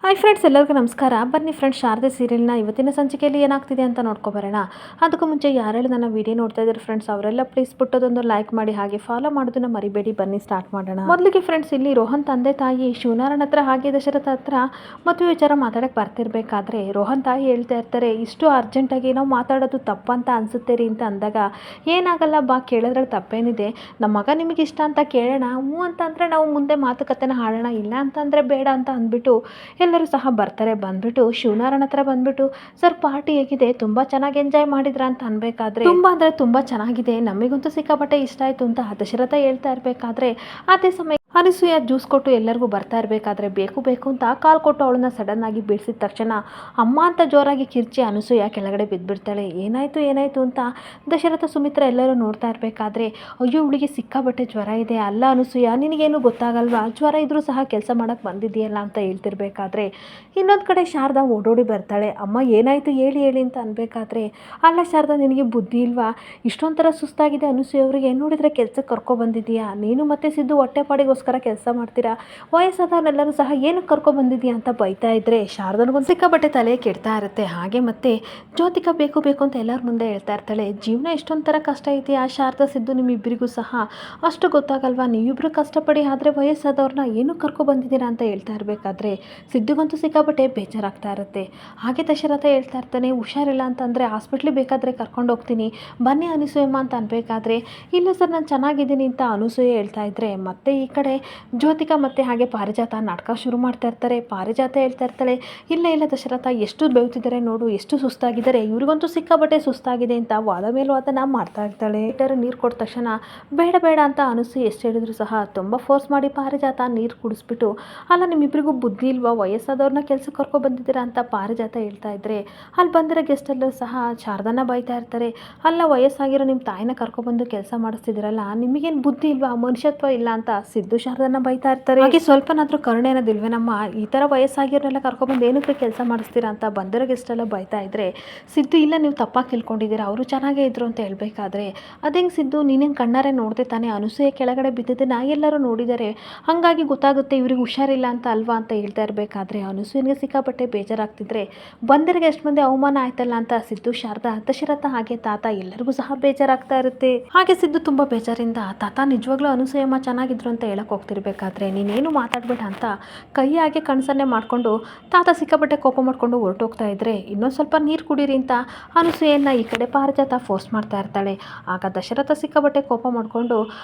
Hi friends, ಎಲ್ಲರಿಗೂ ನಮಸ್ಕಾರ. ಬನ್ನಿ ಫ್ರೆಂಡ್ಸ್, ಶಾರದೆ ಸೀರಿಯಲ್ನ ಇವತ್ತಿನ ಸಂಚಿಕೆಯಲ್ಲಿ ಏನಾಗ್ತಿದೆ ಅಂತ ನೋಡ್ಕೊಬರೋಣ. ಅದಕ್ಕೂ ಮುಂಚೆ ಯಾರೆಲ್ಲ ನನ್ನ ವಿಡಿಯೋ ನೋಡ್ತಾ ಇದ್ದಾರೆ ಫ್ರೆಂಡ್ಸ್, ಅವರೆಲ್ಲ ಪ್ಲೀಸ್ ಪುಟ್ಟದೊಂದು ಲೈಕ್ ಮಾಡಿ, ಹಾಗೆ ಫಾಲೋ ಮಾಡೋದನ್ನ ಮರಿಬೇಡಿ. ಬನ್ನಿ ಸ್ಟಾರ್ಟ್ ಮಾಡೋಣ. ಮೊದಲಿಗೆ ಫ್ರೆಂಡ್ಸ್, ಇಲ್ಲಿ ರೋಹನ್ ತಂದೆ ತಾಯಿ ಶಿವನಾರಾಯಣ ಹತ್ರ ಹಾಗೆ ದಶರಥ ಹತ್ರ ಮದುವೆ ವಿಚಾರ ಮಾತಾಡಕ್ಕೆ ಬರ್ತಿರ್ಬೇಕಾದ್ರೆ ರೋಹನ್ ತಾಯಿ ಹೇಳ್ತಾ ಇರ್ತಾರೆ, ಇಷ್ಟು ಅರ್ಜೆಂಟಾಗಿ ನಾವು ಮಾತಾಡೋದು ತಪ್ಪಂತ ಅನ್ಸುತ್ತೆ ರೀ ಅಂತ ಅಂದಾಗ, ಏನಾಗಲ್ಲ ಬಾ, ಕೇಳೋದ್ರಲ್ಲಿ ತಪ್ಪೇನಿದೆ, ನಮ್ಮ ಮಗ ನಿಮಗೆ ಇಷ್ಟ ಅಂತ ಕೇಳೋಣ, ಹ್ಞೂ ಅಂತಂದರೆ ನಾವು ಮುಂದೆ ಮಾತುಕತೆನ ಆಡೋಣ, ಇಲ್ಲ ಅಂತಂದರೆ ಬೇಡ ಅಂತ ಅಂದ್ಬಿಟ್ಟು ಎಲ್ಲರೂ ಸಹ ಬರ್ತಾರೆ. ಬಂದ್ಬಿಟ್ಟು ಶಿವನಾರಾಯಣ ಹತ್ರ ಬಂದ್ಬಿಟ್ಟು, ಸರ್ ಪಾರ್ಟಿ ಹೇಗಿದೆ, ತುಂಬ ಚೆನ್ನಾಗಿ ಎಂಜಾಯ್ ಮಾಡಿದ್ರ ಅಂತ ಅನ್ಬೇಕಾದ್ರೆ, ತುಂಬ ಅಂದರೆ ತುಂಬ ಚೆನ್ನಾಗಿದೆ, ನಮಗಂತೂ ಸಿಕ್ಕಾಪಟ್ಟೆ ಇಷ್ಟ ಆಯಿತು ಅಂತ ದಶರಥ ಹೇಳ್ತಾ ಇರಬೇಕಾದ್ರೆ, ಅದೇ ಸಮಯ ಅನಸೂಯ ಜ್ಯೂಸ್ ಕೊಟ್ಟು ಎಲ್ಲರಿಗೂ ಬರ್ತಾ ಇರಬೇಕಾದ್ರೆ ಬೇಕು ಬೇಕು ಅಂತ ಕಾಲು ಕೊಟ್ಟು ಅವಳನ್ನ ಸಡನ್ ಆಗಿ ಬೀಳಿಸಿದ ತಕ್ಷಣ ಅಮ್ಮ ಅಂತ ಜೋರಾಗಿ ಕಿರ್ಚಿ ಅನಸೂಯ ಕೆಳಗಡೆ ಬಿದ್ದುಬಿಡ್ತಾಳೆ. ಏನಾಯಿತು ಏನಾಯಿತು ಅಂತ ದಶರಥ ಸುಮಿತ್ರ ಎಲ್ಲರೂ ನೋಡ್ತಾ ಇರಬೇಕಾದ್ರೆ, ಅಯ್ಯೋ ಇವಳಿಗೆ ಸಿಕ್ಕಾಬಟ್ಟೆ ಜ್ವರ ಇದೆ, ಅಲ್ಲ ಅನಸೂಯ ನಿನಗೇನು ಗೊತ್ತಾಗಲ್ವಾ, ಜ್ವರ ಇದ್ರೂ ಸಹ ಕೆಲಸ ಮಾಡೋಕ್ಕೆ ಬಂದಿದೆಯಲ್ಲ ಅಂತ ಹೇಳ್ತಿರ್ಬೇಕಾದ್ರೆ ಇನ್ನೊಂದು ಕಡೆ ಶಾರದಾ ಓಡೋಡಿ ಬರ್ತಾಳೆ. ಅಮ್ಮ ಏನಾಯಿತು ಹೇಳಿ ಹೇಳಿ ಅಂತ ಅನ್ಬೇಕಾದ್ರೆ, ಅಲ್ಲ ಶಾರದಾ ನಿನಗೆ ಬುದ್ಧಿ ಇಲ್ವಾ, ಇಷ್ಟೊಂಥರ ಸುಸ್ತಾಗಿದೆ ಅನಸೂಯ ಅವರಿಗೆ, ನೋಡಿದರೆ ಕೆಲಸಕ್ಕೆ ಕರ್ಕೊಬಂದಿದ್ದೀಯಾ, ನೀನು ಮತ್ತೆ ಸಿದ್ದು ಹೊಟ್ಟೆಪಾಡಿಗೋಸ್ಕರ ಕೆಲಸ ಮಾಡ್ತೀರಾ, ವಯಸ್ಸಾದವ್ರನ್ನೆಲ್ಲರೂ ಸಹ ಏನಕ್ಕೆ ಕರ್ಕೊಬಂದಿದ್ದೀಯಾ ಅಂತ ಬೈತಾ ಇದ್ರೆ ಶಾರದನಿಗೊಂದು ಸಿಕ್ಕಾಬಟ್ಟೆ ತಲೆ ಕೆಡ್ತಾ ಇರುತ್ತೆ. ಹಾಗೆ ಮತ್ತೆ ಜ್ಯೋತಿಕಾ ಬೇಕು ಬೇಕು ಅಂತ ಎಲ್ಲರ ಮುಂದೆ ಹೇಳ್ತಾ ಇರ್ತಾಳೆ, ಜೀವನ ಎಷ್ಟೊಂಥರ ಕಷ್ಟ ಇದೆಯಾ ಶಾರದಾ ಸಿದ್ದು ನಿಮ್ಮಿಬ್ಬರಿಗೂ ಸಹ ಅಷ್ಟು ಗೊತ್ತಾಗಲ್ವಾ, ನೀವಿಬ್ಬರು ಕಷ್ಟಪಡಿ, ಆದರೆ ವಯಸ್ಸಾದವ್ರನ್ನ ಏನಕ್ಕೆ ಕರ್ಕೊಬಂದಿದ್ದೀರಾ ಅಂತ ಹೇಳ್ತಾ ಇರಬೇಕಾದ್ರೆ ಸಿದ್ದುಗಂತೂ ಸಿಕ್ಕಾಬಟ್ಟೆ ಬೇಜಾರಾಗ್ತಾ ಇರುತ್ತೆ. ಹಾಗೆ ದಶರಥ ಹೇಳ್ತಾ ಇರ್ತಾನೆ, ಹುಷಾರಿಲ್ಲ ಅಂತಂದರೆ ಹಾಸ್ಪಿಟ್ಲಿಗೆ ಬೇಕಾದರೆ ಕರ್ಕೊಂಡು ಹೋಗ್ತೀನಿ, ಬನ್ನಿ ಅನಸೂಯಮ್ಮ ಅಂತ ಅನ್ಬೇಕಾದ್ರೆ, ಇಲ್ಲ ಸರ್ ನಾನು ಚೆನ್ನಾಗಿದ್ದೀನಿ ಅಂತ ಅನಸೂಯ ಹೇಳ್ತಾ ಇದ್ರೆ, ಮತ್ತೆ ಈ ಕಡೆ ಜ್ಯೋತಿಕಾ ಮತ್ತೆ ಹಾಗೆ ಪಾರಿಜಾತ ನಾಟಕ ಶುರು ಮಾಡ್ತಾ ಇರ್ತಾರೆ. ಪಾರಿಜಾತ ಹೇಳ್ತಾ ಇರ್ತಾಳೆ, ಇಲ್ಲ ಇಲ್ಲ ದಶರಥ ಎಷ್ಟು ಬೆವ್ತಿದ್ದಾರೆ ನೋಡು, ಎಷ್ಟು ಸುಸ್ತಾಗಿದ್ದಾರೆ, ಇವ್ರಿಗಂತೂ ಸಿಕ್ಕಾಬಟ್ಟೆ ಸುಸ್ತಾಗಿದೆ ಅಂತ ವಾದ ಮೇಲೂ ಅದನ್ನು ಮಾಡ್ತಾ ಇರ್ತಾಳೆ. ನೀರು ಕೊಟ್ಟ ತಕ್ಷಣ ಬೇಡ ಬೇಡ ಅಂತ ಅನಸೂಯ ಎಷ್ಟು ಹೇಳಿದ್ರು ಸಹ ತುಂಬ ಫೋರ್ಸ್ ಮಾಡಿ ಪಾರಿಜಾತ ನೀರು ಕುಡಿಸ್ಬಿಟ್ಟು, ಅಲ್ಲ ನಿಮ್ಮಿಬ್ಬರಿಗೂ ಬುದ್ಧಿ ಇಲ್ವಾ, ವಯಸ್ಸಾದವ್ರನ್ನ ಕೆಲಸಕ್ಕೆ ಕರ್ಕೊ ಬಂದಿದ್ದೀರಾ ಅಂತ ಪಾರಿಜಾತ ಹೇಳ್ತಾ ಇದ್ರೆ, ಅಲ್ಲಿ ಬಂದಿರೋ ಗೆಸ್ಟಲ್ಲೂ ಸಹ ಶಾರದನ ಬೈತಾ ಇರ್ತಾರೆ, ಅಲ್ಲ ವಯಸ್ಸಾಗಿರೋ ನಿಮ್ಮ ತಾಯಿನ ಕರ್ಕೊಬಂದು ಕೆಲಸ ಮಾಡಿಸ್ತಿದ್ದೀರಲ್ಲ, ನಿಮಗೇನು ಬುದ್ಧಿ ಇಲ್ವಾ, ಮನುಷ್ಯತ್ವ ಇಲ್ಲ ಅಂತ ಸಿದ್ದು ಶಾರದನ ಬೈತಾ ಇರ್ತಾರೆ. ಹಾಗೆ ಸ್ವಲ್ಪನಾದ್ರೂ ಕರುಣೆ ಅನ್ನೋದಿಲ್ವೇನಮ್ಮ, ಈ ಥರ ವಯಸ್ಸಾಗಿರೋರೆಲ್ಲ ಕರ್ಕೊಬಂದು ಏನಕ್ಕೆ ಕೆಲಸ ಮಾಡಿಸ್ತೀರಾ ಅಂತ ಬಂದಿರೋ ಗೆಸ್ಟೆಲ್ಲ ಬೈತಾ ಇದ್ರೆ ಸಿದ್ದು, ಇಲ್ಲ ನೀವು ತಪ್ಪಾಗಿ ತಿಳ್ಕೊಂಡಿದ್ದೀರಾ, ಅವರು ಚೆನ್ನಾಗೇ ಇದ್ರು ಅಂತ ಹೇಳ್ಬೇಕಾದ್ರೆ, ಅದೇಂಗೆ ಸಿದ್ದು ನೀನೇನು ಕಣ್ಣಾರೆ ನೋಡಿದೆ ತಾನೇ, ಅನಸೂಯ ಕೆಳಗಡೆ ಬಿದ್ದಿದ್ದನ್ನ ಎಲ್ಲರೂ ನೋಡಿದ್ದಾರೆ, ಹಾಗಾಗಿ ಗೊತ್ತಾಗುತ್ತೆ ಇವ್ರಿಗೆ ಹುಷಾರಿಲ್ಲ ಅಂತ ಅಲ್ವಾ ಅಂತ ಹೇಳ್ತಾ ಇರಬೇಕಾದ್ರೆ ಅನಸೂಯನಿಗೆ ಸಿಕ್ಕಾಪಟ್ಟೆ ಬೇಜಾರಾಗ್ತಿದ್ರೆ, ಬಂದರಿಗೆ ಎಷ್ಟು ಮಂದಿ ಅವಮಾನ ಆಯ್ತಲ್ಲ ಅಂತ ಸಿದ್ದು ಶಾರದಾ ದಶರಥ ಹಾಗೆ ತಾತ ಎಲ್ಲರಿಗೂ ಸಹ ಬೇಜಾರಾಗ್ತಾ ಇರುತ್ತೆ. ಹಾಗೆ ಸಿದ್ದು ತುಂಬ ಬೇಜಾರಿಂದ, ತಾತ ನಿಜವಾಗ್ಲೂ ಅನಸೂಯಮ್ಮ ಚೆನ್ನಾಗಿದ್ರು ಅಂತ ಹೇಳಕ್ ಹೋಗ್ತಿರ್ಬೇಕಾದ್ರೆ, ನೀನೇನು ಮಾತಾಡ್ಬೇಡ ಅಂತ ಕೈ ಹಾಗೆ ಕಣ್ಸನ್ನೆ ಮಾಡಿಕೊಂಡು ತಾತ ಸಿಕ್ಕಾಪಟ್ಟೆ ಕೋಪ ಮಾಡಿಕೊಂಡು ಹೊರಟೋಗ್ತಾ ಇದ್ರೆ, ಇನ್ನೊಂದು ಸ್ವಲ್ಪ ನೀರು ಕುಡೀರಿ ಅಂತ ಅನಸೂಯನ್ನ ಈ ಕಡೆ ಪಾರಿಜಾತ ಫೋರ್ಸ್ ಮಾಡ್ತಾ ಇರ್ತಾಳೆ. ಆಗ ದಶರಥ ಸಿಕ್ಕಾಪಟ್ಟೆ ಕೋಪ ಮಾಡಿಕೊಂಡು,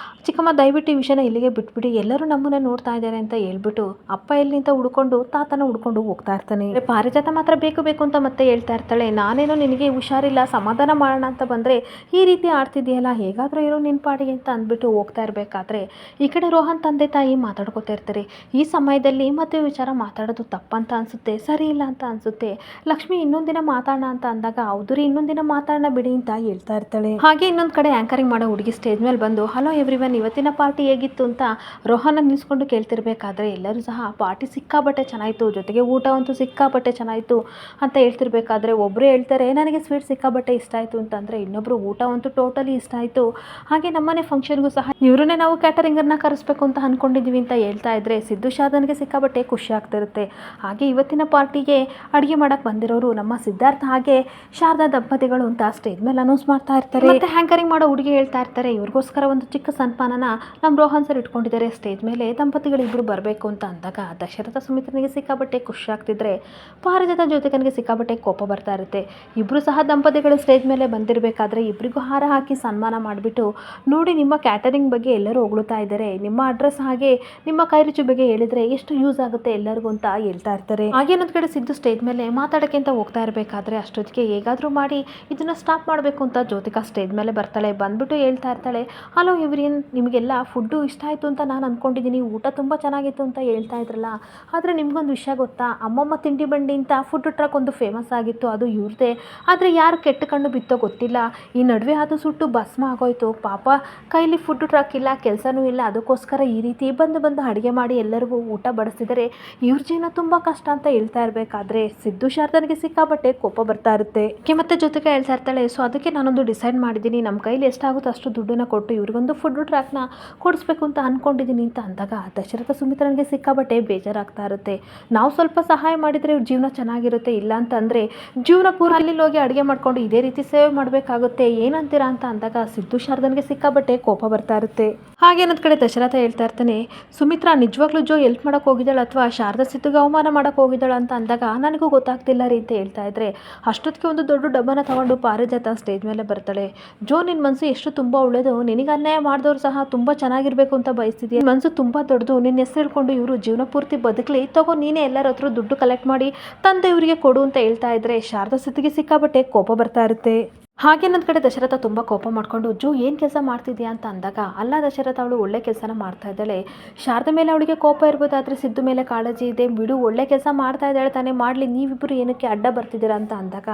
ಚಿಕ್ಕಮ್ಮ ದಯವಿಟ್ಟು ಈ ವಿಷಯನ ಇಲ್ಲಿಗೆ ಬಿಟ್ಬಿಡಿ, ಎಲ್ಲರೂ ನಮ್ಮನ್ನೇ ನೋಡ್ತಾ ಇದ್ದಾರೆ ಅಂತ ಹೇಳ್ಬಿಟ್ಟು ಅಪ್ಪ ಎಲ್ಲಿಂದ ಹುಡ್ಕೊಂಡು ತಾತನ ಹುಡ್ಕೊಂಡು ಹೋಗ್ತಾ ಇರ್ತಾನೆ. ಪಾರಿಜಾತ ಮಾತ್ರ ಬೇಕು ಬೇಕು ಅಂತ ಮತ್ತೆ ಹೇಳ್ತಾ ಇರ್ತಾಳೆ, ನಾನೇನೋ ನಿನಗೆ ಹುಷಾರಿಲ್ಲ ಸಮಾಧಾನ ಮಾಡೋಣ ಅಂತ ಬಂದರೆ ಈ ರೀತಿ ಆಡ್ತಿದೆಯಲ್ಲ, ಹೇಗಾದರೂ ಇರೋ ನಿನ್ನ ಪಾಡಿಗೆ ಅಂತ ಅಂದ್ಬಿಟ್ಟು ಹೋಗ್ತಾ ಇರಬೇಕಾದ್ರೆ ಈ ಕಡೆ ರೋಹನ್ ತಂದೆ ತಾಯಿ ಮಾತಾಡ್ಕೋತಾ ಇರ್ತಾರೆ. ಈ ಸಮಯದಲ್ಲಿ ಮದುವೆ ವಿಚಾರ ಮಾತಾಡೋದು ತಪ್ಪಂತ ಅನಿಸುತ್ತೆ, ಸರಿ ಇಲ್ಲ ಅಂತ ಅನಿಸುತ್ತೆ. ಲಕ್ಷ್ಮಿ ಇನ್ನೊಂದು ದಿನ ಮಾತಾಡೋಣ ಅಂತ ಅಂದಾಗ, ಹೌದು ರೀ ಇನ್ನೊಂದು ದಿನ ಮಾತಾಡೋಣ ಬಿಡಿ ಅಂತ ಹೇಳ್ತಾ ಇರ್ತಾಳೆ. ಹಾಗೆ ಇನ್ನೊಂದು ಕಡೆ ಆ್ಯಂಕರಿಂಗ್ ಮಾಡೋ ಹುಡುಗಿ ಸ್ಟೇಜ್ ಮೇಲೆ ಬಂದು, ಹಲೋ ಎವ್ರಿವನ್, ಇವತ್ತಿನ ಪಾರ್ಟಿ ಹೇಗಿತ್ತು ಅಂತ ರೋಹನ್ನ ನಿಲ್ಸ್ಕೊಂಡು ಕೇಳ್ತಿರ್ಬೇಕಾದ್ರೆ ಎಲ್ಲರೂ ಸಹ ಪಾರ್ಟಿ ಸಿಕ್ಕಾಬಟ್ಟೆ ಚೆನ್ನಾಯಿತು, ಜೊತೆಗೆ ಊಟ ಅಂತೂ ಸಿಕ್ಕಾಬಟ್ಟೆ ಚೆನ್ನಾಯಿತು ಅಂತ ಹೇಳ್ತಿರ್ಬೇಕಾದ್ರೆ ಒಬ್ಬರು ಹೇಳ್ತಾರೆ, ನನಗೆ ಸ್ವೀಟ್ ಸಿಕ್ಕಾಬಟ್ಟೆ ಇಷ್ಟ ಆಯಿತು ಅಂತಂದರೆ, ಇನ್ನೊಬ್ಬರು ಊಟ ಅಂತೂ ಟೋಟಲಿ ಇಷ್ಟ ಆಯಿತು, ಹಾಗೆ ನಮ್ಮನೆ ಫಂಕ್ಷನ್ಗೂ ಸಹ ಇವರನ್ನೇ ನಾವು ಕ್ಯಾಟರಿಂಗರ್ನ ಕರೆಸ್ಬೇಕು ಅಂತ ಅಂದ್ಕೊಂಡಿದ್ದೀವಿ ಅಂತ ಹೇಳ್ತಾ ಇದ್ರೆ ಸಿದ್ದು ಶಾರದನಿಗೆ ಸಿಕ್ಕಾಬಟ್ಟೆ ಖುಷಿ ಆಗ್ತಿರುತ್ತೆ. ಹಾಗೆ ಇವತ್ತಿನ ಪಾರ್ಟಿಗೆ ಅಡುಗೆ ಮಾಡೋಕ್ಕೆ ಬಂದಿರೋರು ನಮ್ಮ ಸಿದ್ಧಾರ್ಥ ಹಾಗೆ ಶಾರದಾ ದಂಪತಿಗಳು ಅಂತ ಸ್ಟೇಜ್ ಮೇಲೆ ಅನೌನ್ಸ್ ಮಾಡ್ತಾ ಇರ್ತಾರೆ. ಮತ್ತೆ ಹ್ಯಾಂಕರಿಂಗ್ ಮಾಡೋ ಹುಡುಗಿ ಹೇಳ್ತಾ ಇರ್ತಾರೆ, ಇವ್ರಿಗೋಸ್ಕರ ಒಂದು ಚಿಕ್ಕ ಸನ್ಮಾನನ ನಮ್ಮ ರೋಹನ್ ಸರ್ ಇಟ್ಕೊಂಡಿದ್ದಾರೆ ಸ್ಟೇಜ್ ಮೇಲೆ, ದಂಪತಿಗಳಿಬ್ಬರು ಬರಬೇಕು ಅಂತ ಅಂದಾಗ ದಶರಥ ಸುಮಿತ್ರನಿಗೆ ಸಿಕ್ಕಾಬಟ್ಟೆ ಖುಷಿ ಆಗ್ತಿದ್ರೆ ಪಾರಿಜಾತ ಜ್ಯೋತಿಕನಿಗೆ ಸಿಕ್ಕಾಬಟ್ಟೆ ಕೋಪ ಬರ್ತಾ ಇರುತ್ತೆ. ಇಬ್ಬರು ಸಹ ದಂಪತಿಗಳು ಸ್ಟೇಜ್ ಮೇಲೆ ಬಂದಿರಬೇಕಾದ್ರೆ ಇಬ್ಬರಿಗೂ ಹಾರ ಹಾಕಿ ಸನ್ಮಾನ ಮಾಡಿಬಿಟ್ಟು, ನೋಡಿ ನಿಮ್ಮ ಕ್ಯಾಟರಿಂಗ್ ಬಗ್ಗೆ ಎಲ್ಲರೂ ಹೊಗಳುತ್ತಾ ಇದ್ದಾರೆ, ನಿಮ್ಮ ಅಡ್ರೆಸ್ ಹಾಗೆ ನಿಮ್ಮ ಕೈ ರುಚಿ ಬಗ್ಗೆ ಹೇಳಿದರೆ ಎಷ್ಟು ಯೂಸ್ ಆಗುತ್ತೆ ಎಲ್ಲರಿಗೂ ಅಂತ ಹೇಳ್ತಾ ಇರ್ತಾರೆ. ಹಾಗೆ ಇನ್ನೊಂದು ಕಡೆ ಸಿದ್ದು ಸ್ಟೇಜ್ ಮೇಲೆ ಮಾತಾಡೋಕ್ಕೆ ಅಂತ ಹೋಗ್ತಾ ಇರಬೇಕಾದ್ರೆ ಅಷ್ಟೊತ್ತಿಗೆ ಹೇಗಾದರೂ ಮಾಡಿ ಇದನ್ನು ಸ್ಟಾಪ್ ಮಾಡಬೇಕು ಅಂತ ಜ್ಯೋತಿಕಾ ಸ್ಟೇಜ್ ಮೇಲೆ ಬರ್ತಾಳೆ. ಬಂದ್ಬಿಟ್ಟು ಹೇಳ್ತಾ ಇರ್ತಾಳೆ, ಹಲೋ ಎವ್ರಿಯನ್, ನಿಮಗೆಲ್ಲ ಫುಡ್ಡು ಇಷ್ಟ ಆಯಿತು ಅಂತ ನಾನು ಅಂದ್ಕೊಂಡಿದ್ದೀನಿ, ಊಟ ತುಂಬ ಚೆನ್ನಾಗಿತ್ತು ಅಂತ ಹೇಳ್ತಾ ಇದ್ರಲ್ಲ, ಆದರೆ ನಿಮಗೊಂದು ವಿಷಯ ಗೊತ್ತಾ, ಅಮ್ಮಮ್ಮ ತಿಂಡಿ ಬಂಡಿ ಅಂತ ಫುಡ್ ಟ್ರಕ್ ಒಂದು ಫೇಮಸ್ ಆಗಿತ್ತು, ಅದು ಇವ್ರದೇ, ಆದರೆ ಯಾರು ಕೆಟ್ಟ ಕಣ್ಣು ಬಿತ್ತೋ ಗೊತ್ತಿಲ್ಲ, ಈ ನಡುವೆ ಅದು ಸುಟ್ಟು ಭಸ್ಮ ಆಗೋಯ್ತು, ಪಾಪ ಕೈಲಿ ಫುಡ್ ಟ್ರಕ್ ಇಲ್ಲ, ಕೆಲಸನೂ ಇಲ್ಲ, ಅದಕ್ಕೋಸ್ಕರ ಈ ರೀತಿ ಬಂದು ಅಡುಗೆ ಮಾಡಿ ಎಲ್ಲರಿಗೂ ಊಟ ಬಡಿಸಿದರೆ ಇವ್ರ ಜೀವನ ತುಂಬ ಕಷ್ಟ ಅಂತ ಹೇಳ್ತಾ ಇರಬೇಕಾದ್ರೆ ಸಿದ್ದು ಶಾರದನಿಗೆ ಸಿಕ್ಕಾಪಟ್ಟೆ ಕೋಪ ಬರ್ತಾ ಇರುತ್ತೆ. ಮತ್ತೆ ಜೊತೆಗೆ ಹೇಳ್ತಾ ಇರ್ತಾಳೆ, ಸೊ ಅದಕ್ಕೆ ನಾನೊಂದು ಡಿಸೈಡ್ ಮಾಡಿದ್ದೀನಿ, ನಮ್ಮ ಕೈಲಿ ಎಷ್ಟಾಗುತ್ತೋ ಅಷ್ಟು ದುಡ್ಡನ್ನು ಕೊಟ್ಟು ಇವ್ರಿಗೊಂದು ಫುಡ್ ಟ್ರ್ಯಾಕ್ನ ಕೊಡಿಸ್ಬೇಕು ಅಂತ ಅಂದ್ಕೊಂಡಿದ್ದೀನಿ ಅಂತ ಅಂದಾಗ ದಶರಥ ಸುಮಿತ್ರನಿಗೆ ಸಿಕ್ಕಾಪಟ್ಟೆ ಬೇಜಾರಾಗ್ತಾ ಇರುತ್ತೆ. ನಾವು ಸ್ವಲ್ಪ ಸಹಾಯ ಮಾಡಿದರೆ ಇವ್ರ ಜೀವನ ಚೆನ್ನಾಗಿರುತ್ತೆ, ಇಲ್ಲ ಅಂತಂದರೆ ಜೀವನ ಪೂರ್ತಿ ಅಲ್ಲಿ ಹೋಗಿ ಅಡುಗೆ ಮಾಡ್ಕೊಂಡು ಇದೇ ರೀತಿ ಸೇವೆ ಮಾಡಬೇಕಾಗುತ್ತೆ, ಏನಂತೀರಾ ಅಂತ ಅಂದಾಗ ಸಿದ್ದು ಶಾರದನಿಗೆ ಸಿಕ್ಕಾಪಟ್ಟೆ ಕೋಪ ಬರ್ತಾ ಇರುತ್ತೆ. ಹಾಗೇನೊಂದು ಕಡೆ ದಶರಥ ಹೇಳ್ತಾ ಇರ್ತಾನೆ, ಸುಮಿತ್ರಾ ನಿಜವಾಗ್ಲೂ ಜೋ ಎಲ್ಪ್ ಮಾಡೋಕೆ ಹೋಗಿದ್ದಾಳೆ ಅಥವಾ ಶಾರದಾ ಸಿದ್ದುಗೆ ಅವಮಾನ ಮಾಡೋಕೆ ಹೋಗಿದ್ದಾಳೆ ಅಂತ ಅಂದಾಗ ನನಗೂ ಗೊತ್ತಾಗ್ತಿಲ್ಲ ರೀ ಅಂತ ಹೇಳ್ತಾ ಇದ್ರೆ ಅಷ್ಟೊತ್ತಿಗೆ ಒಂದು ದೊಡ್ಡ ಡಬ್ಬನ ತಗೊಂಡು ಪಾರಿಜಾತ ಸ್ಟೇಜ್ ಮೇಲೆ ಬರ್ತಾಳೆ. ಜೋ ನಿನ್ನ ಮನಸ್ಸು ಎಷ್ಟು ತುಂಬ ಒಳ್ಳೆಯದು, ನಿನಗೆ ಅನ್ಯಾಯ ಮಾಡಿದವ್ರು ಸಹ ತುಂಬ ಚೆನ್ನಾಗಿರ್ಬೇಕು ಅಂತ ಬಯಸ್ತಿದ್ಯಾ, ಮನಸ್ಸು ತುಂಬ ದೊಡ್ಡದು, ನಿನ್ನ ಹೆಸರು ಹೇಳ್ಕೊಂಡು ಇವರು ಜೀವನ ಪೂರ್ತಿ ಬದುಕಲಿ, ತಗೋ ನೀನೇ ಎಲ್ಲರ ಹತ್ರ ದುಡ್ಡು ಕಲೆಕ್ಟ್ ಮಾಡಿ ತಂದೆ ಇವರಿಗೆ ಕೊಡು ಅಂತ ಹೇಳ್ತಾ ಇದ್ರೆ ಶಾರದಾ ಸಿದ್ದುಗೆ ಸಿಕ್ಕಾಪಟ್ಟೆ ಕೋಪ ಬರ್ತಾ ಇರುತ್ತೆ. ಹಾಗೆ ನನ್ನ ಕಡೆ ದಶರಥ ತುಂಬ ಕೋಪ ಮಾಡಿಕೊಂಡು, ಜೋ ಏನು ಕೆಲಸ ಮಾಡ್ತಿದ್ಯಾ ಅಂತ ಅಂದಾಗ, ಅಲ್ಲ ದಶರಥ ಅವಳು ಒಳ್ಳೆ ಕೆಲಸನ ಮಾಡ್ತಾ ಇದ್ದಾಳೆ, ಶಾರದಾ ಮೇಲೆ ಅವಳಿಗೆ ಕೋಪ ಇರ್ಬೋದಾದರೆ ಸಿದ್ದು ಮೇಲೆ ಕಾಳಜಿ ಇದೆ, ಬಿಡು ಒಳ್ಳೆ ಕೆಲಸ ಮಾಡ್ತಾ ಇದ್ದಾಳೆ ತಾನೇ, ಮಾಡಲಿ, ನೀವಿಬ್ಬರು ಏನಕ್ಕೆ ಅಡ್ಡ ಬರ್ತಿದ್ದೀರಾ ಅಂತ ಅಂದಾಗ,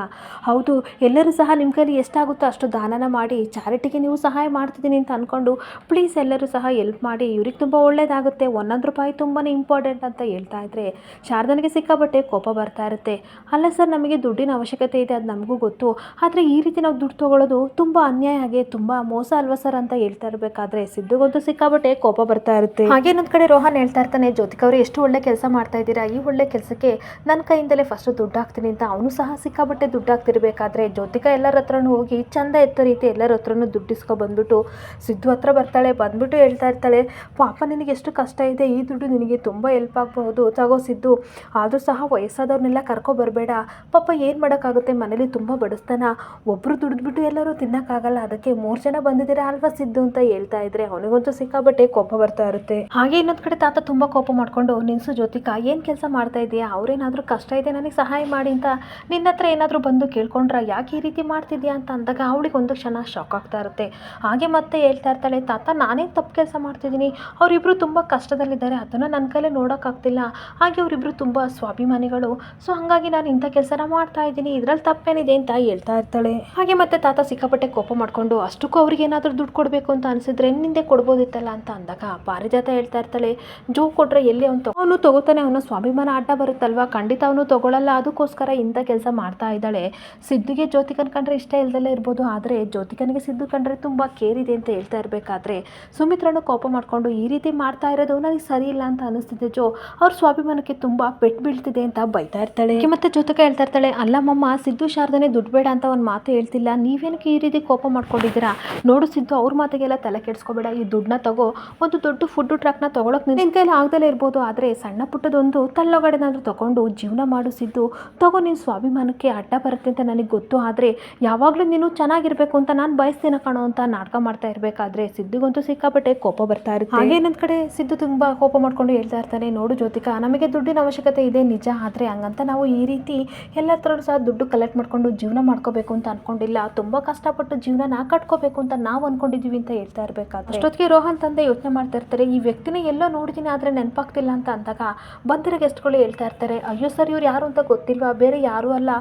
ಹೌದು ಎಲ್ಲರೂ ಸಹ ನಿಮ್ಮ ಕೈಲಿ ಎಷ್ಟಾಗುತ್ತೋ ಅಷ್ಟು ದಾನನ ಮಾಡಿ ಚಾರಿಟಿಗೆ ನೀವು ಸಹಾಯ ಮಾಡ್ತಿದ್ದೀನಿ ಅಂತ ಅಂದ್ಕೊಂಡು ಪ್ಲೀಸ್ ಎಲ್ಲರೂ ಸಹ ಎಲ್ಪ್ ಮಾಡಿ, ಇವ್ರಿಗೆ ತುಂಬ ಒಳ್ಳೇದಾಗುತ್ತೆ, 1 ರೂಪಾಯಿ ತುಂಬಾ ಇಂಪಾರ್ಟೆಂಟ್ ಅಂತ ಹೇಳ್ತಾ ಇದ್ರೆ ಶಾರದನಿಗೆ ಸಿಕ್ಕಾಪಟ್ಟೆ ಕೋಪ ಬರ್ತಾ ಇರುತ್ತೆ. ಅಲ್ಲ ಸರ್, ನಮಗೆ ದುಡ್ಡಿನ ಅವಶ್ಯಕತೆ ಇದೆ, ಅದು ನಮಗೂ ಗೊತ್ತು, ಆದರೆ ಈ ರೀತಿ ದುಡ್ಡು ತಗೊಳ್ಳೋದು ತುಂಬ ಅನ್ಯಾಯ, ಆಗಿ ತುಂಬ ಮೋಸ ಅಲ್ವಾ ಸರ್ ಅಂತ ಹೇಳ್ತಾ ಇರಬೇಕಾದ್ರೆ ಸಿದ್ದುಗಂತೂ ಸಿಕ್ಕಾಪಟ್ಟೆ ಕೋಪ ಬರ್ತಾ ಇರುತ್ತೆ. ಹಾಗೆ ಇನ್ನೊಂದು ಕಡೆ ರೋಹನ್ ಹೇಳ್ತಾ ಇರ್ತಾನೆ, ಜ್ಯೋತಿಕಾ ಅವರು ಎಷ್ಟು ಒಳ್ಳೆ ಕೆಲಸ ಮಾಡ್ತಾ ಇದ್ದೀರಾ, ಈ ಒಳ್ಳೆ ಕೆಲಸಕ್ಕೆ ನನ್ನ ಕೈಯಿಂದಲೇ ಫಸ್ಟ್ ದುಡ್ಡು ಹಾಕ್ತೀನಿ ಅಂತ ಅವನು ಸಹ ಸಿಕ್ಕಾಪಟ್ಟೆ ದುಡ್ಡು ಹಾಕ್ತಿರ್ಬೇಕಾದ್ರೆ ಜ್ಯೋತಿಕಾ ಎಲ್ಲರ ಹತ್ರನೂ ಹೋಗಿ ಚಂದ ಎತ್ತ ರೀತಿ ಎಲ್ಲರ ಹತ್ರನೂ ದುಡ್ಡು ಇಸ್ಕೊ ಬಂದ್ಬಿಟ್ಟು ಸಿದ್ದು ಹತ್ರ ಬರ್ತಾಳೆ. ಬಂದ್ಬಿಟ್ಟು ಹೇಳ್ತಾ ಇರ್ತಾಳೆ, ಪಾಪ ನಿನಗೆ ಎಷ್ಟು ಕಷ್ಟ ಇದೆ, ಈ ದುಡ್ಡು ನಿನಗೆ ತುಂಬ ಹೆಲ್ಪ್ ಆಗಬಹುದು, ತಗೋ ಸಿದ್ದು, ಆದರೂ ಸಹ ವಯಸ್ಸಾದವ್ರನ್ನೆಲ್ಲ ಕರ್ಕೊ ಬರಬೇಡ, ಪಾಪ ಏನು ಮಾಡೋಕ್ಕಾಗುತ್ತೆ, ಮನೇಲಿ ತುಂಬ ಬಡಿಸ್ತಾನ, ಒಬ್ಬರು ದುಡಿದ್ಬಿಟ್ಟು ಎಲ್ಲರೂ ತಿನ್ನಕ್ಕಾಗಲ್ಲ, ಅದಕ್ಕೆ 3 ಜನ ಬಂದಿದ್ದೀರಾ ಅಲ್ವಾ ಸಿದ್ದು ಅಂತ ಹೇಳ್ತಾ ಇದ್ರೆ ಅವನಿಗಂತೂ ಸಿಕ್ಕಾಪಟ್ಟೆ ಕೋಪ ಬರ್ತಾ ಇರುತ್ತೆ. ಹಾಗೆ ಇನ್ನೊಂದು ಕಡೆ ತಾತ ತುಂಬ ಕೋಪ ಮಾಡ್ಕೊಂಡು, ನಿನ್ಸು ಜ್ಯೋತಿಕಾ, ಏನು ಕೆಲಸ ಮಾಡ್ತಾ ಇದೆಯಾ, ಅವ್ರೇನಾದರೂ ಕಷ್ಟ ಇದೆ ನನಗೆ ಸಹಾಯ ಮಾಡಿ ಅಂತ ನಿನ್ನ ಹತ್ರ ಏನಾದರೂ ಬಂದು ಕೇಳ್ಕೊಂಡ್ರ, ಯಾಕೆ ಈ ರೀತಿ ಮಾಡ್ತಿದ್ಯಾ ಅಂತ ಅಂದಾಗ ಅವಳಿಗೆ ಒಂದು ಕ್ಷಣ ಶಾಕ್ ಆಗ್ತಾ ಇರುತ್ತೆ. ಹಾಗೆ ಮತ್ತೆ ಹೇಳ್ತಾ ಇರ್ತಾಳೆ, ತಾತ ನಾನೇನು ತಪ್ಪು ಕೆಲಸ ಮಾಡ್ತಿದ್ದೀನಿ, ಅವರಿಬ್ಬರು ತುಂಬ ಕಷ್ಟದಲ್ಲಿದ್ದಾರೆ, ಅದನ್ನು ನನ್ನ ಕೈಲೇ ನೋಡೋಕ್ಕಾಗ್ತಿಲ್ಲ, ಹಾಗೆ ಅವರಿಬ್ಬರು ತುಂಬ ಸ್ವಾಭಿಮಾನಿಗಳು, ಸೊ ಹಾಗಾಗಿ ನಾನು ಇಂಥ ಕೆಲಸನ ಮಾಡ್ತಾ ಇದ್ದೀನಿ, ಇದರಲ್ಲಿ ತಪ್ಪೇನಿದೆ ಅಂತ ಹೇಳ್ತಾ ಇರ್ತಾಳೆ. ಹಾಗೆ ಮತ್ತೆ ತಾತ ಸಿಕ್ಕಾಪಟ್ಟೆ ಕೋಪ ಮಾಡ್ಕೊಂಡು, ಅಷ್ಟಕ್ಕೂ ಅವ್ರಿಗೆ ಏನಾದರೂ ದುಡ್ಡು ಕೊಡಬೇಕು ಅಂತ ಅನಿಸಿದ್ರೆ ನಿಂದೆ ಕೊಡ್ಬೋದಿತ್ತಲ್ಲ ಅಂತ ಅಂದಾಗ ಪಾರಿಜಾತ ಹೇಳ್ತಾ ಇರ್ತಾಳೆ, ಜೋ ಕೊಟ್ರೆ ಎಲ್ಲಿ ಅವನು ತಗೋತಾನೆ, ಅವನ ಸ್ವಾಭಿಮಾನ ಅಡ್ಡ ಬರುತ್ತಲ್ವಾ, ಖಂಡಿತ ಅವನು ತಗೊಳ್ಳಲ್ಲ, ಅದಕ್ಕೋಸ್ಕರ ಇಂಥ ಕೆಲಸ ಮಾಡ್ತಾ ಇದ್ದಾಳೆ. ಸಿದ್ದುಗೆ ಜ್ಯೋತಿಕನ್ ಕಂಡ್ರೆ ಇಷ್ಟ ಇಲ್ದಲ್ಲೇ ಇರ್ಬೋದು, ಆದರೆ ಜ್ಯೋತಿಕನಿಗೆ ಸಿದ್ದು ಕಂಡ್ರೆ ತುಂಬ ಕೇರ್ ಇದೆ ಅಂತ ಹೇಳ್ತಾ ಇರಬೇಕಾದ್ರೆ ಸುಮಿತ್ರನು ಕೋಪ ಮಾಡ್ಕೊಂಡು, ಈ ರೀತಿ ಮಾಡ್ತಾ ಇರೋದು ನನಗೆ ಸರಿ ಇಲ್ಲ ಅಂತ ಅನಿಸ್ತಿದೆ ಜೋ, ಅವ್ರ ಸ್ವಾಭಿಮಾನಕ್ಕೆ ತುಂಬ ಪೆಟ್ಟು ಬೀಳ್ತಿದೆ ಅಂತ ಬೈತಾ ಇರ್ತಾಳೆ. ಮತ್ತೆ ಜ್ಯೋತಿಕಾ ಹೇಳ್ತಾ ಇರ್ತಾಳೆ, ಅಲ್ಲಮ್ಮಮ್ಮ, ಸಿದ್ದು ಶಾರದನೆ ದುಡ್ಡು ಬೇಡ ಅಂತ ಒಂದು ಮಾತು ಹೇಳ್ತಿಲ್ಲ, ನೀವೇನಕ್ಕೆ ಈ ರೀತಿ ಕೋಪ ಮಾಡ್ಕೊಂಡಿದ್ದೀರಾ, ನೋಡು ಸಿದ್ದು, ಅವ್ರ ಮಾತಿಗೆಲ್ಲ ತಲೆ ಕೆಡಿಸ್ಕೋಬೇಡ, ಈ ದುಡ್ಡನ್ನ ತಗೋ, ಒಂದು ದೊಡ್ಡ ಫುಡ್ ಟ್ರ್ಯಾಕ್ನ ತೊಗೊಳಕ್ಕೆ ನಿನ್ನ ಕೈಲಿ ಆಗದಲ್ಲೇ ಇರ್ಬೋದು, ಆದರೆ ಸಣ್ಣ ಪುಟ್ಟದೊಂದು ತಳ್ಳೊಗಡೆನಾದರೂ ತೊಗೊಂಡು ಜೀವನ ಮಾಡು ಸಿದ್ದು, ತಗೋ, ನಿನ್ನ ಸ್ವಾಭಿಮಾನಕ್ಕೆ ಅಡ್ಡ ಬರುತ್ತೆ ಅಂತ ನನಗೆ ಗೊತ್ತು, ಆದರೆ ಯಾವಾಗಲೂ ನೀನು ಚೆನ್ನಾಗಿರ್ಬೇಕು ಅಂತ ನಾನು ಬಯಸ್ತೀನ ಕಾಣೋ ಅಂತ ನಾಟಕ ಮಾಡ್ತಾ ಇರಬೇಕಾದ್ರೆ ಸಿದ್ದುಗಂತೂ ಸಿಕ್ಕಾಪಟ್ಟೆ ಕೋಪ ಬರ್ತಾ ಇರುತ್ತೆ. ಹಾಗೆ ಇನ್ನೊಂದು ಕಡೆ ಸಿದ್ದು ತುಂಬ ಕೋಪ ಮಾಡ್ಕೊಂಡು ಹೇಳ್ತಾ ಇರ್ತಾನೆ, ನೋಡು ಜ್ಯೋತಿಕಾ, ನಮಗೆ ದುಡ್ಡಿನ ಅವಶ್ಯಕತೆ ಇದೆ ನಿಜ, ಆದರೆ ಹಂಗಂತ ನಾವು ಈ ರೀತಿ ಎಲ್ಲ ಹತ್ರನೂ ಸಹ ದುಡ್ಡು ಕಲೆಕ್ಟ್ ಮಾಡ್ಕೊಂಡು ಜೀವನ ಮಾಡ್ಕೋಬೇಕು ಅಂತ ಅನ್ಕೊಂಡಿಲ್ಲ, ತುಂಬ ಕಷ್ಟಪಟ್ಟು ಜೀವನ ಕಟ್ಕೋಬೇಕು ಅಂತ ನಾವು ಅನ್ಕೊಂಡಿದ್ದೀವಿ ಅಂತ ಹೇಳ್ತಾ ಇರಬೇಕಾದ್ರೆ ಅಷ್ಟೊತ್ತಿಗೆ ರೋಹನ್ ತಂದೆ ಯೋಚನೆ ಮಾಡ್ತಾ ಇರ್ತಾರೆ, ಈ ವ್ಯಕ್ತಿನ ಎಲ್ಲೋ ನೋಡಿದ್ದೀನಿ ಆದರೆ ನೆನಪಾಗ್ತಿಲ್ಲ ಅಂತ ಅಂದಾಗ ಬಂದಿರೋ ಗೆಸ್ಟ್ಗಳು ಹೇಳ್ತಾ ಇರ್ತಾರೆ, ಅಯ್ಯೋ ಸರ್, ಇವ್ರು ಯಾರು ಅಂತ ಗೊತ್ತಿಲ್ವಾ, ಬೇರೆ ಯಾರು ಅಲ್ಲ,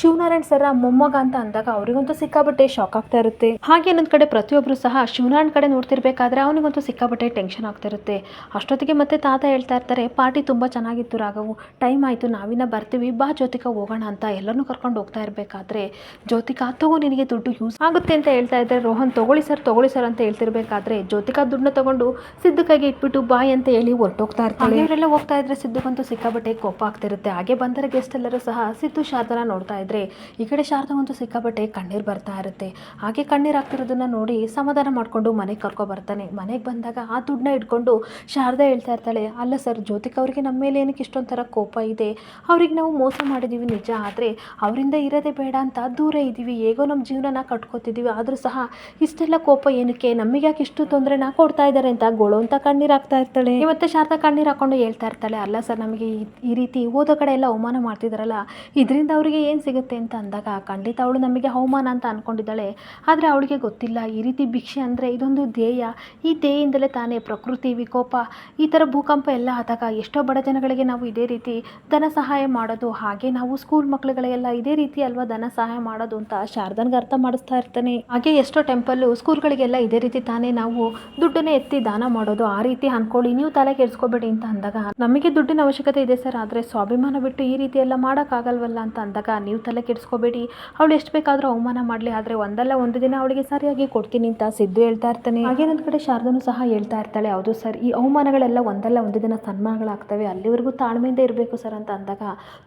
ಶಿವನಾರಾಯಣ್ ಸರ್ ಮೊಮ್ಮಗ ಅಂತ ಅಂದಾಗ ಅವರಿಗಂತೂ ಸಿಕ್ಕಾಪಟ್ಟೆ ಶಾಕ್ ಆಗ್ತಾ ಇರುತ್ತೆ. ಹಾಗೆ ಇನ್ನೊಂದು ಕಡೆ ಪ್ರತಿಯೊಬ್ಬರು ಸಹ ಶಿವನಾರಾಯಣ್ ಕಡೆ ನೋಡ್ತಿರ್ಬೇಕಾದ್ರೆ ಅವನಿಗಂತೂ ಸಿಕ್ಕಾಪಟ್ಟೆ ಟೆನ್ಷನ್ ಆಗ್ತಾ ಇರುತ್ತೆ. ಅಷ್ಟೊತ್ತಿಗೆ ಮತ್ತೆ ತಾತ ಹೇಳ್ತಾ ಇರ್ತಾರೆ, ಪಾರ್ಟಿ ತುಂಬ ಚೆನ್ನಾಗಿತ್ತು ರಾಘವು, ಟೈಮ್ ಆಯಿತು, ನಾವಿನ್ನ ಬರ್ತೀವಿ, ಬಾ ಜ್ಯೋತಿಕಾ ಹೋಗೋಣ ಅಂತ ಎಲ್ಲರನ್ನೂ ಕರ್ಕೊಂಡು ಹೋಗ್ತಾ ಇರಬೇಕಾದ್ರೆ ಜ್ಯೋತಿಕಾ, ತಗೋ ನಿನಗೆ ದುಡ್ಡು ಯೂಸ್ ಆಗುತ್ತೆ ಅಂತ ಹೇಳ್ತಾ ಇದ್ರೆ ರೋಹನ್ ತಗೊಳ್ಳಿ ಸರ್ ಅಂತ ಹೇಳ್ತಿರ್ಬೇಕಾದ್ರೆ ಜ್ಯೋತಿಕಾ ದುಡ್ಡನ್ನ ತಗೊಂಡು ಸಿದ್ದು ಕೈಗೆ ಇಟ್ಬಿಟ್ಟು ಬಾಯ್ ಅಂತ ಹೇಳಿ ಹೊರಟೋಗ್ತಾ ಇರ್ತಾರೆ. ಇವರೆಲ್ಲ ಹೋಗ್ತಾ ಇದ್ರೆ ಸಿದ್ದುಗಂತೂ ಸಿಕ್ಕಾಪಟ್ಟೆ ಕೋಪ ಆಗ್ತಿರುತ್ತೆ. ಹಾಗೆ ಬಂದರೆ ಗೆಸ್ಟ್ ಎಲ್ಲರೂ ಸಹ ಸಿದ್ದು ಶಾರದನ ನೋಡ್ತಾ ಇದ್ರೆ ಈ ಕಡೆ ಶಾರದಂತೂ ಸಿಕ್ಕಾಪಟ್ಟೆ ಕಣ್ಣೀರು ಬರ್ತಾ ಇರುತ್ತೆ. ಹಾಗೆ ಕಣ್ಣೀರು ಆಗ್ತಿರೋದನ್ನ ನೋಡಿ ಸಮಾಧಾನ ಮಾಡ್ಕೊಂಡು ಮನೆಗೆ ಕರ್ಕೊ ಬರ್ತಾನೆ. ಮನೆಗೆ ಬಂದಾಗ ಆ ದುಡ್ಡನ್ನ ಇಟ್ಕೊಂಡು ಶಾರದಾ ಹೇಳ್ತಾ ಇರ್ತಾಳೆ, ಅಲ್ಲ ಸರ್, ಜ್ಯೋತಿಕಾ ಅವರಿಗೆ ನಮ್ಮ ಮೇಲೆ ಏನಕ್ಕೆ ಇಷ್ಟೊಂಥರ ಕೋಪ ಇದೆ, ಅವ್ರಿಗೆ ನಾವು ಮೋಸ ಮಾಡಿದ್ದೀವಿ ನಿಜ, ಆದರೆ ಅವರಿಂದ ಇರೋದೇ ಬೇಡ ಅಂತ ದೂರ ಇದ್ದೀವಿ, ಹೇಗೋ ನಮ್ಮ ಜೀವನನ ಕಟ್ಕೋತಿದ್ದೀವಿ, ಆದರೂ ಸಹ ಇಷ್ಟೆಲ್ಲ ಕೋಪ ಏನಕ್ಕೆ, ನಮಗೆ ಯಾಕೆ ಇಷ್ಟು ತೊಂದರೆನ ಕೊಡ್ತಾ ಇದ್ದಾರೆ ಅಂತ ಗೋಳು ಅಂತ ಕಣ್ಣೀರು ಹಾಕ್ತಾ ಇರ್ತಾಳೆ. ಇವತ್ತೆ ಶಾರದಾ ಕಣ್ಣೀರು ಹಾಕೊಂಡು ಹೇಳ್ತಾ ಇರ್ತಾಳೆ, ಅಲ್ಲ ಸರ್, ನಮಗೆ ಈ ರೀತಿ ಓದೋ ಕಡೆ ಎಲ್ಲ ಅವಮಾನ ಮಾಡ್ತಿದ್ದಾರಲ್ಲ, ಇದರಿಂದ ಅವರಿಗೆ ಏನು ಸಿಗುತ್ತೆ ಅಂತ ಅಂದಾಗ ಖಂಡಿತ ಅವಳು ನಮಗೆ ಅವಮಾನ ಅಂತ ಅಂದ್ಕೊಂಡಿದ್ದಾಳೆ, ಆದರೆ ಅವಳಿಗೆ ಗೊತ್ತಿಲ್ಲ ಈ ರೀತಿ ಭಿಕ್ಷೆ ಅಂದರೆ ಇದೊಂದು ಧ್ಯೇಯ, ಈ ಧ್ಯೇಯದಿಂದಲೇ ತಾನೇ ಪ್ರಕೃತಿ ವಿಕೋಪ, ಈ ಥರ ಭೂಕಂಪ ಎಲ್ಲ ಆದಾಗ ಎಷ್ಟೋ ಬಡ ಜನಗಳಿಗೆ ನಾವು ಇದೇ ರೀತಿ ಧನ ಸಹಾಯ ಮಾಡೋದು, ಹಾಗೆ ನಾವು ಸ್ಕೂಲ್ ಮಕ್ಕಳುಗಳಿಗೆಲ್ಲ ಇದೇ ರೀತಿ ಅಲ್ವಾ ಧನ ಸಹಾಯ ಮಾಡೋದು ಅಂತ ಶಾರದಾ ಶಾರದನ್ಗೆ ಅರ್ಥ ಮಾಡಿಸ್ತಾ ಇರ್ತಾನೆ. ಹಾಗೆ ಎಷ್ಟೋ ಟೆಂಪಲ್ಲು ಸ್ಕೂಲ್ಗಳಿಗೆಲ್ಲ ಇದೇ ರೀತಿ ತಾನೇ ನಾವು ದುಡ್ಡನ್ನೇ ಎತ್ತಿ ದಾನ ಮಾಡೋದು, ಆ ರೀತಿ ಅನ್ಕೊಳ್ಳಿ, ನೀವು ತಲೆ ಕೆಡಿಸ್ಕೋಬೇಡಿ ಅಂತ ಅಂದಾಗ, ನಮಗೆ ದುಡ್ಡಿನ ಅವಶ್ಯಕತೆ ಇದೆ ಸರ್, ಆದರೆ ಸ್ವಾಭಿಮಾನ ಬಿಟ್ಟು ಈ ರೀತಿ ಎಲ್ಲ ಮಾಡೋಕ್ಕಾಗಲ್ವಲ್ಲ ಅಂತ ಅಂದಾಗ, ನೀವು ತಲೆ ಕೆಡಿಸ್ಕೋಬೇಡಿ, ಅವಳು ಎಷ್ಟು ಬೇಕಾದರೂ ಅವಮಾನ ಮಾಡಲಿ, ಆದರೆ ಒಂದಲ್ಲ ಒಂದು ದಿನ ಅವಳಿಗೆ ಸರಿಯಾಗಿ ಕೊಡ್ತೀನಿ ಅಂತ ಸಿದ್ದು ಹೇಳ್ತಾ ಇರ್ತಾನೆ. ಹಾಗೇನೊಂದು ಕಡೆ ಶಾರದನು ಸಹ ಹೇಳ್ತಾ ಇರ್ತಾಳೆ, ಹೌದು ಸರ್, ಈ ಅವಮಾನಗಳೆಲ್ಲ ಒಂದಲ್ಲ ಒಂದು ದಿನ ಸನ್ಮಾನಗಳಾಗ್ತವೆ, ಅಲ್ಲಿವರೆಗೂ ತಾಳ್ಮೆಯಿಂದ ಇರಬೇಕು ಸರ್ ಅಂತ ಅಂದಾಗ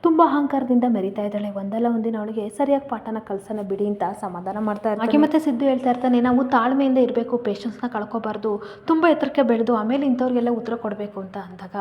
ತುಂಬ ಅಹಂಕಾರದಿಂದ ಮೆರಿತಾ ಇದ್ದಾಳೆ. ಒಂದಲ್ಲ ಒಂದಿನ ಅವಳಿಗೆ ಸರಿಯಾಗಿ ಪಾಠನ ಕಲ್ಸನ ಬಿಡಿ ಅಂತ ಸಮಾಧಾನ ಮಾಡ್ತಾ ಇರ್ತಾನೆ. ಹಾಗೆ ಮತ್ತೆ ಸಿದ್ದು ಹೇಳ್ತಾ ಇರ್ತಾನೆ, ನಾವು ತಾಳ್ಮೆಯಿಂದ ಇರಬೇಕು, ಪೇಷನ್ಸ್ನ ಕಳ್ಕೊಬಾರ್ದು, ತುಂಬ ಎತ್ತರಕ್ಕೆ ಬೆಳೆದು ಆಮೇಲೆ ಇಂಥವ್ರಿಗೆಲ್ಲ ಉತ್ತರ ಕೊಡಬೇಕು ಅಂತ ಅಂದಾಗ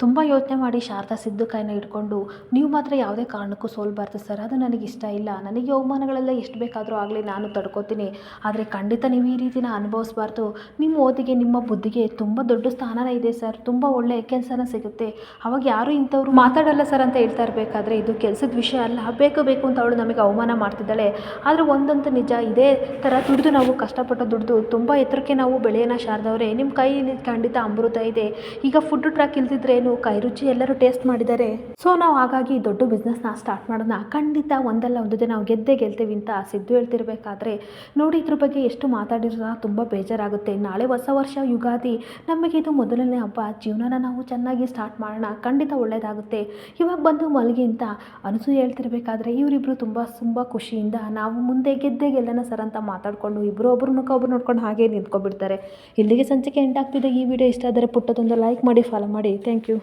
ತುಂಬ ಯೋಚನೆ ಮಾಡಿ ಶಾರದಾ ಸಿದ್ದು ಕೈನ ಹಿಡ್ಕೊಂಡು, ನೀವು ಮಾತ್ರ ಯಾವುದೇ ಕಾರಣಕ್ಕೂ ಸೋಲ್ಬಾರ್ದು ಸರ್, ಅದು ನನಗೆ ಇಷ್ಟ ಇಲ್ಲ, ನನಗೆ ಅವಮಾನಗಳೆಲ್ಲ ಎಷ್ಟು ಬೇಕಾದರೂ ಆಗಲಿ ನಾನು ತಡ್ಕೋತೀನಿ, ಆದರೆ ಖಂಡಿತ ನೀವು ಈ ರೀತಿನ ಅನುಭವಿಸ್ಬಾರ್ದು, ನಿಮ್ಮ ಓದಿಗೆ ನಿಮ್ಮ ಬುದ್ಧಿಗೆ ತುಂಬ ದೊಡ್ಡ ಸ್ಥಾನನ ಇದೆ ಸರ್, ತುಂಬ ಒಳ್ಳೆಯ ಕೆಲಸನ ಸಿಗುತ್ತೆ, ಅವಾಗ ಯಾರು ಇಂಥವ್ರು ಮಾತಾಡಲ್ಲ ಸರ್ ಅಂತ ಹೇಳ್ತಾ ಇರಬೇಕಾದ್ರೆ, ಇದು ಕೆಲಸದ ವಿಷಯ ಅಲ್ಲ, ಬೇಕು ಅಂತ ಅವಳು ನಮಗೆ ಅವಮಾನ ಮಾಡ್ತಿದ್ದಾಳೆ, ಆದರೆ ಒಂದಂತೂ ನಿಜ, ಇದೇ ಥರ ದುಡಿದು ನಾವು ಕಷ್ಟಪಟ್ಟು ದುಡಿದು ತುಂಬ ಎತ್ತರಕ್ಕೆ ನಾವು ಬೆಳೆಯೋಣ ಶಾರದವ್ರೆ, ನಿಮ್ಮ ಕೈಯಲ್ಲಿ ಖಂಡಿತ ಅಮೃತ ಇದೆ, ಈಗ ಫುಡ್ ಟ್ರ್ಯಾಕ್ ಇಲ್ದಿದ್ರೇನು ಕೈ ರುಚಿ ಎಲ್ಲರೂ ಟೇಸ್ಟ್ ಮಾಡಿದ್ದಾರೆ, ಸೊ ನಾವು ಹಾಗಾಗಿ ದೊಡ್ಡ ಬಿಸ್ನೆಸ್ನ ಸ್ಟಾರ್ಟ್ ಮಾಡೋಣ, ಖಂಡಿತ ಒಂದಲ್ಲ ಒಂದು ದಿನ ನಾವು ಗೆಲ್ತೀವಿ ಅಂತ ಸಿದ್ದು ಹೇಳ್ತಿರ್ಬೇಕಾದ್ರೆ, ನೋಡಿ ಇದ್ರ ಬಗ್ಗೆ ಎಷ್ಟು ಮಾತಾಡಿರೋ ತುಂಬ ಬೇಜಾರಾಗುತ್ತೆ, ನಾಳೆ ಹೊಸ ವರ್ಷ ಯುಗಾದಿ, ನಮಗೆ ಇದು ಮೊದಲನೇ ಹಬ್ಬ, ಜೀವನನ ನಾವು ಚೆನ್ನಾಗಿ ಸ್ಟಾರ್ಟ್ ಮಾಡೋಣ, ಖಂಡಿತ ಒಳ್ಳೆಯದಾಗುತ್ತೆ, ಇವಾಗ ಬಂದು ಮಲಗಿ ಅಂತ ಅನಸೂಯ ಹೇಳ್ತಿರ್ಬೇಕಾದ್ರೆ, ಇವರಿಬ್ಬರು ತುಂಬ ಖುಷಿಯಿಂದ ನಾವು ಮುಂದೆ ಗೆಲ್ಲೋಣ ಸರ್ ಅಂತ ಮಾತಾಡಿಕೊಂಡು ಇಬ್ಬರು ಒಬ್ರು ನೋಡ್ಕೊಂಡು ಹಾಗೆ ನಿಂತ್ಕೊಬಿಡ್ತಾರೆ. ಇಲ್ಲಿಗೆ ಸಂಚಿಕೆ ಎಂಟಾಗ್ತಿದೆ. ಈ ವಿಡಿಯೋ ಇಷ್ಟ ಆದರೆ ಪುಟ್ಟದೊಂದು ಲೈಕ್ ಮಾಡಿ, ಫಾಲೋ ಮಾಡಿ. Thank you.